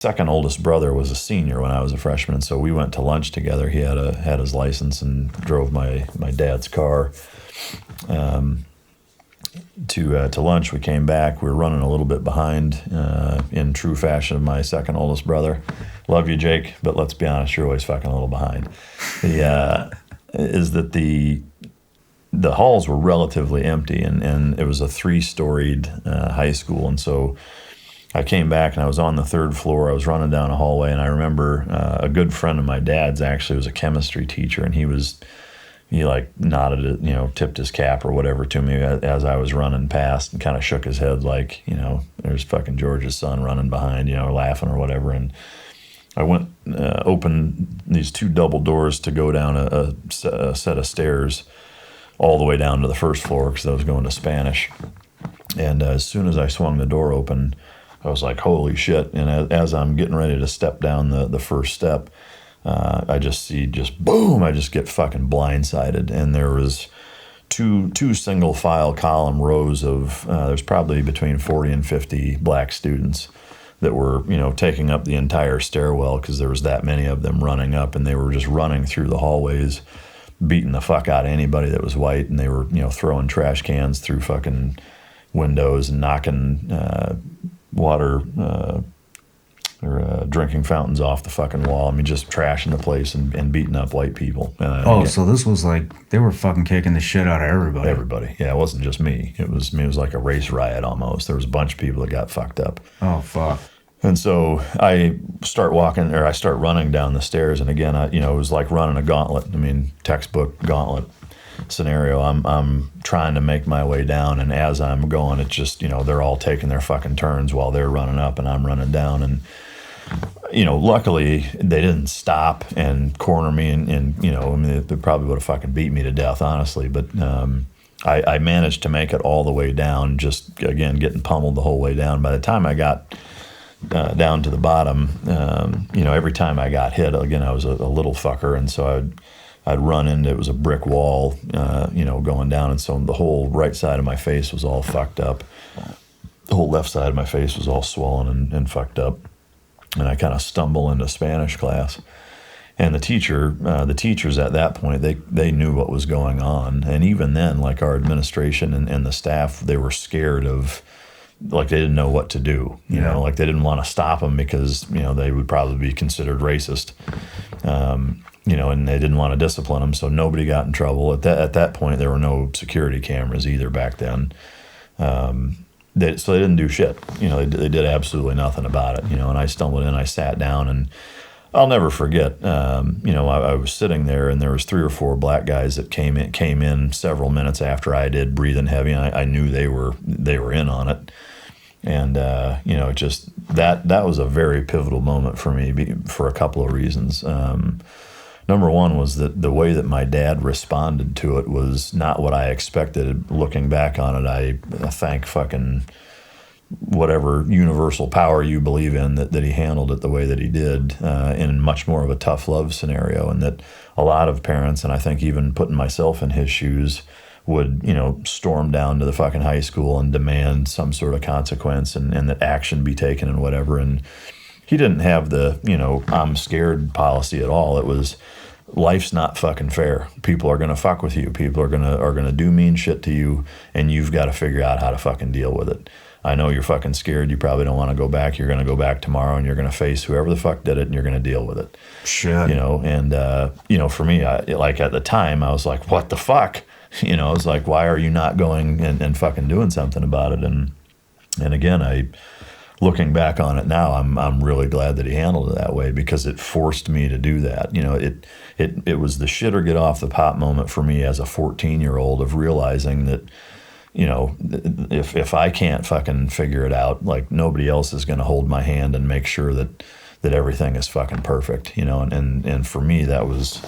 second oldest brother was a senior when I was a freshman, and so we went to lunch together. He had his license and drove my dad's car. To lunch, we came back. We were running a little bit behind, in true fashion of my second oldest brother. Love you, Jake, but let's be honest, you're always fucking a little behind. Is that the halls were relatively empty, and it was a 3-storied high school, and so I came back and I was on the 3rd floor. I was running down a hallway, and I remember a good friend of my dad's actually was a chemistry teacher, and he like nodded it, tipped his cap or whatever to me as I was running past, and kind of shook his head like, there's fucking George's son running behind, laughing or whatever. And I went, opened these 2 double doors to go down a set of stairs all the way down to the 1st floor because I was going to Spanish. And as soon as I swung the door open, I was like, holy shit. And as I'm getting ready to step down the first step, I just boom, I just get fucking blindsided. And there was two single file column rows of, there's probably between 40 and 50 black students that were, taking up the entire stairwell because there was that many of them running up, and they were just running through the hallways, beating the fuck out of anybody that was white. And they were, throwing trash cans through fucking windows and knocking water or drinking fountains off the fucking wall. I mean, just trashing the place and beating up white people. So this was like, they were fucking kicking the shit out of everybody. Everybody. Yeah, it wasn't just me. It was like a race riot almost. There was a bunch of people that got fucked up. Oh, fuck. And so I start running down the stairs. And again, it was like running a gauntlet. I mean, textbook gauntlet scenario. I'm trying to make my way down, and as I'm going, it's just, they're all taking their fucking turns while they're running up and I'm running down. And luckily they didn't stop and corner me and they probably would have fucking beat me to death, honestly. But I managed to make it all the way down, just, again, getting pummeled the whole way down. By the time I got down to the bottom, every time I got hit, again, I was a little fucker, and so I'd run into, it was a brick wall, going down, and so the whole right side of my face was all fucked up. The whole left side of my face was all swollen and fucked up. And I kind of stumble into Spanish class. And the teachers at that point, they knew what was going on. And even then, like our administration and the staff, they were scared of, like, they didn't know what to do. Like they didn't want to stop them because, they would probably be considered racist. And they didn't want to discipline them, so nobody got in trouble. At that point, there were no security cameras either back then. So they didn't do shit. They did absolutely nothing about it. And I stumbled in, I sat down, and I'll never forget. I was sitting there, and there was 3 or 4 black guys that came in several minutes after I did, breathing heavy. And I knew they were in on it. And just that was a very pivotal moment for me for a couple of reasons. Number one was that the way that my dad responded to it was not what I expected. Looking back on it, I thank fucking whatever universal power you believe in that he handled it the way that he did, in much more of a tough love scenario. And that a lot of parents, and I think even putting myself in his shoes, would, storm down to the fucking high school and demand some sort of consequence and that action be taken and whatever. And he didn't have the, I'm scared policy at all. It was, life's not fucking fair. People are going to fuck with you. People are going to do mean shit to you, and you've got to figure out how to fucking deal with it. I know you're fucking scared. You probably don't want to go back. You're going to go back tomorrow, and you're going to face whoever the fuck did it, and you're going to deal with it. Shit. For me, like at the time, I was like, what the fuck? I was like, why are you not going and fucking doing something about it? And again, looking back on it now, I'm really glad that he handled it that way, because it forced me to do that. It was the shit or get off the pot moment for me as a 14-year-old of realizing that, if I can't fucking figure it out, like, nobody else is going to hold my hand and make sure that everything is fucking perfect. And for me, that was,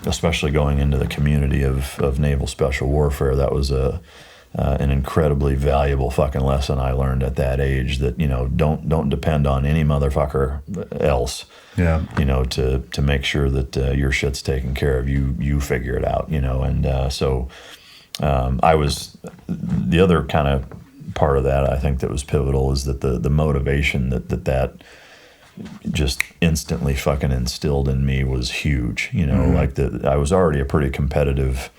especially going into the community of naval special warfare, that was an incredibly valuable fucking lesson I learned at that age, that, don't depend on any motherfucker else, to make sure that your shit's taken care of. You figure it out, so I was, the other kind of part of that, I think, that was pivotal is that the motivation that just instantly fucking instilled in me was huge. You know, like I was already a pretty competitive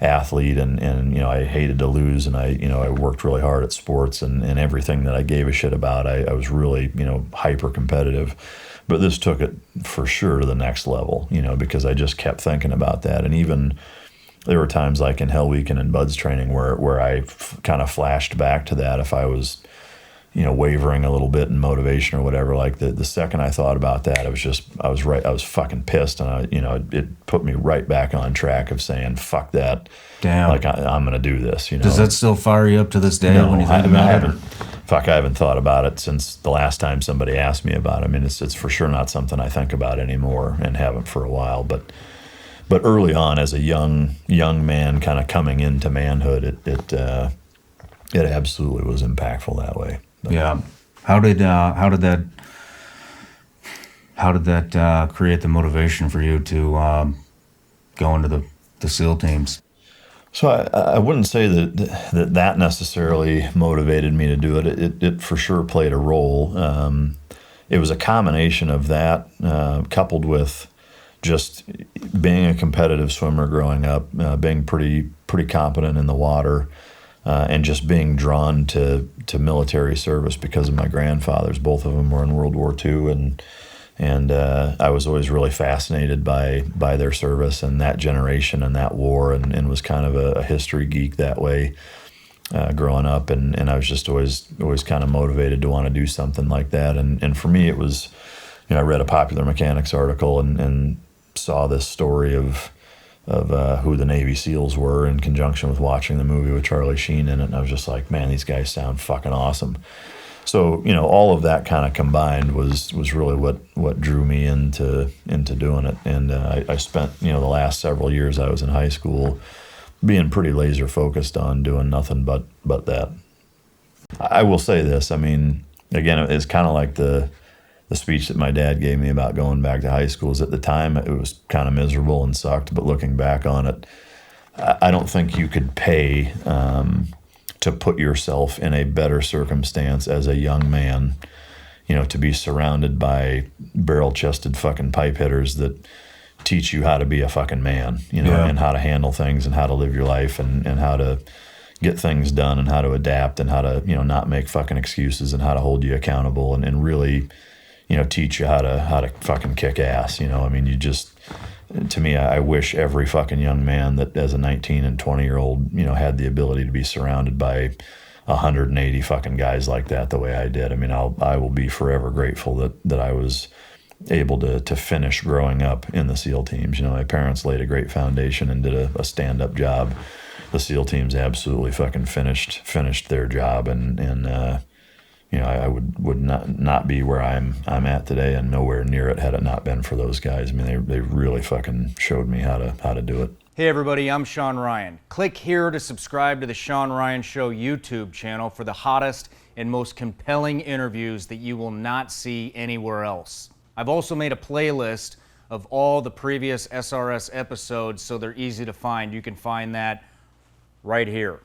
athlete, and you know, I hated to lose, and I worked really hard at sports, and everything that I gave a shit about, I was really, you know, hyper competitive. But this took it for sure to the next level, you know, because I just kept thinking about that. And even there were times like in Hell Week and in Bud's training where I kind of flashed back to that if I was, you know, wavering a little bit in motivation or whatever. Like the second I thought about that, I was fucking pissed, and it put me right back on track of saying, fuck that. Damn. Like I'm going to do this, you know. Does that still fire you up to this day No, when you think about it? I haven't thought about it since the last time somebody asked me about it. I mean, it's for sure not something I think about anymore, and haven't for a while. But early on, as a young man, kind of coming into manhood, it absolutely was impactful that way. But, yeah. How did that create the motivation for you to go into the SEAL teams? So I wouldn't say that necessarily motivated me to do it. It for sure played a role. It was a combination of that, coupled with just being a competitive swimmer growing up, being pretty competent in the water, and just being drawn to military service because of my grandfathers. Both of them were in World War II, and I was always really fascinated by their service and that generation and that war, and was kind of a history geek that way growing up, and I was just always kind of motivated to want to do something like that. And for me, it was, you know, I read a Popular Mechanics article and saw this story of who the Navy SEALs were in conjunction with watching the movie with Charlie Sheen in it, and I was just like, man, these guys sound fucking awesome. So, you know, all of that kind of combined was really what drew me into doing it. And I spent, you know, the last several years I was in high school being pretty laser focused on doing nothing but that. I will say this, I mean, again, it's kind of like the speech that my dad gave me about going back to high school. Is at the time it was kind of miserable and sucked, but looking back on it, I don't think you could pay to put yourself in a better circumstance as a young man, you know, to be surrounded by barrel-chested fucking pipe hitters that teach you how to be a fucking man, you know, and how to handle things and how to live your life and how to get things done and how to adapt and how to, you know, not make fucking excuses and how to hold you accountable and really, you know, teach you how to fucking kick ass, you know. I mean, you just, to me, I wish every fucking young man that as a 19 and 20-year-old, you know, had the ability to be surrounded by 180 fucking guys like that the way I did. I mean, I will be forever grateful that I was able to finish growing up in the SEAL teams. You know, my parents laid a great foundation and did a stand-up job. The SEAL teams absolutely fucking finished their job, and you know, I would not be where I'm at today, and nowhere near it had it not been for those guys. I mean, they really fucking showed me how to do it. Hey everybody, I'm Shawn Ryan. Click here to subscribe to the Shawn Ryan Show YouTube channel for the hottest and most compelling interviews that you will not see anywhere else. I've also made a playlist of all the previous SRS episodes so they're easy to find. You can find that right here.